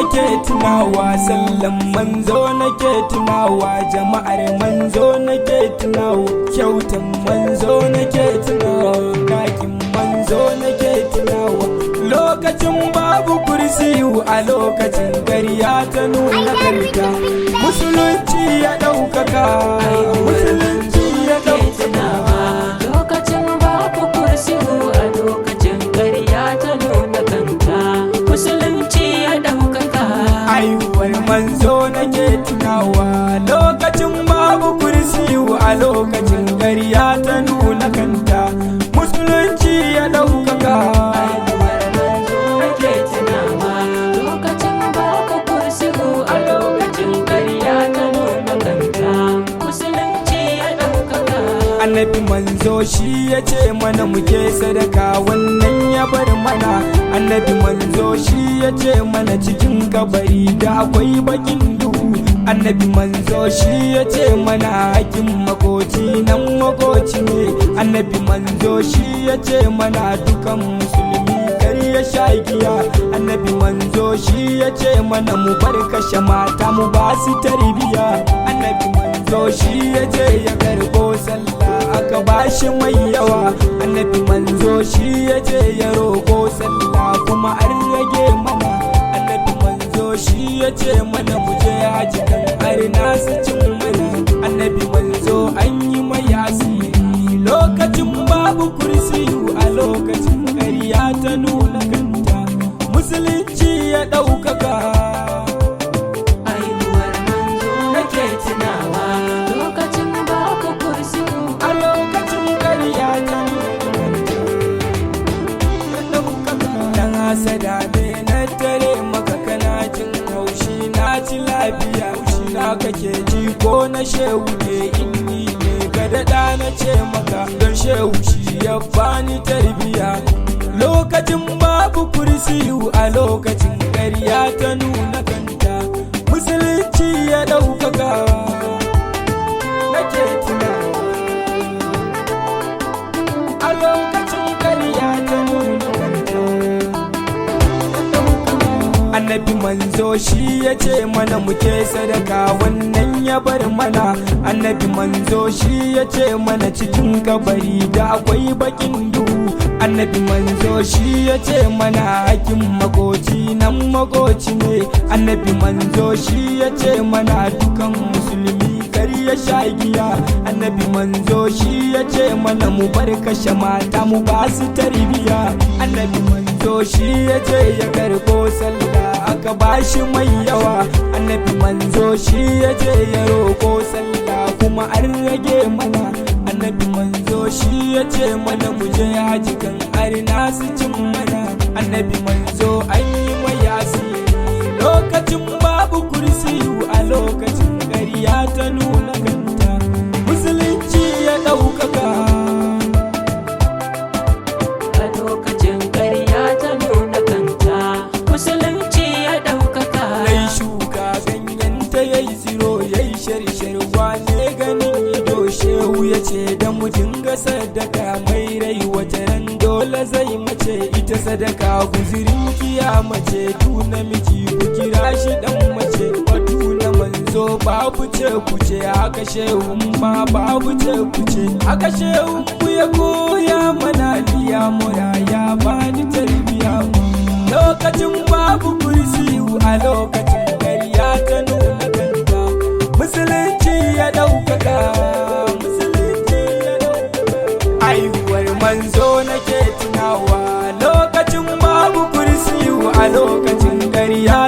nake tunawa, sallan manzo nake tunawa, jama'ar manzo nake tunawa, kyautan manzo nake tunawa, dakin manzo nake tunawa. Lokacin babu kursiyu a lokacin ƙarya ta nuna kanta, musulunci ya ɗaukaka, musulunci ya ɗaukaka. Lokacin babu kursiyu a lokacin ƙarya ta nuna kanta, musulunci ya ɗaukaka. Aihuwar manzo nake tunawa, lokacin babu kursiyu a lokacin ƙarya ta nuna kanta, musulunci ya ɗaukaka. Annabi manzo shi ya ce mana muke sadaka, wannan ya bar mana. Annabi manzo shi ya ce mana cikin kabari da akwai bakin duhu. Annabi manzo shi ya ce mana hakin makoci nan makoci ne. Annabi manzo shi ya ce mana dukan musulmi kar ya sha giya. Annabi manzo shi ya ce mana mu bar kashe mata mu ba su tarbiya. Annabi manzo shi ya ce ya karbo sallah aka bashi mai yawa. Annabi manzo shi ya ce ya roƙo sallah kuma an rage mana. Annabi manzo shi ya ce mana mu je haji kan arna su cin mana. Annabi manzo an yi mai asiri lokacin babu kursiyu a lokacin ƙarya ta nuna kanta, musulunci ya ɗaukaka. Sada ne na tare maka kana jin haushi na ci lafiya, haushi na kake ji ko na shehu ne inni ne ka daɗa na ce maka don shehu shi ya bani tarbiya. Lokacin babu kursiyu a lokacin ƙarya ta nuna kanta, musulunci ya ɗaukaka. Nake tunawa a lokacin ƙarya ta nuna kanta. Annabi manzo shi ya ce mana muke sadaka, wannan ya bar mana. Annabi manzo shi ya ce mana cikin kabari da akwai bakin duhu. Annabi manzo shi ya ce mana hakin makoci nan makoci ne. Annabi manzo shi ya ce mana dukan musulmi kar ya sha giya. Annabi manzo shi ya ce mana mu bar kashe mata mu ba su tarbiya. Annabi manzo shi ya ce ya karɓo sallah aka bashi mai yawa. Annabi manzo shi ya ce ya roƙo sallah kuma an rage mana. Annabi manzo shi ya ce mana mu je haji kan arna su cin mana. Annabi manzo an yi mai asiri lokacin babu kursiyu a lokacin ƙarya ta nuna kanta, musulunci ya ɗaukaka. Ya ce da mu dinga sadaka mai rai wata ran dole zai mace, ita sadaka guzirin kiyama ce. Du namiji ku kira shi dan mace, batu na manzo babu ce kuce. Haka shehun ma babu ce kuce, haka shehun mu ya koya mana liya mura ya bani tarbiya. Lokacin babu kursiyu a lokacin ƙarya ta nuna kanta, musulunci ya ɗaukaka. Aihuwar manzo nake tunawa, lokacin babu kursiyu a lokacin ƙarya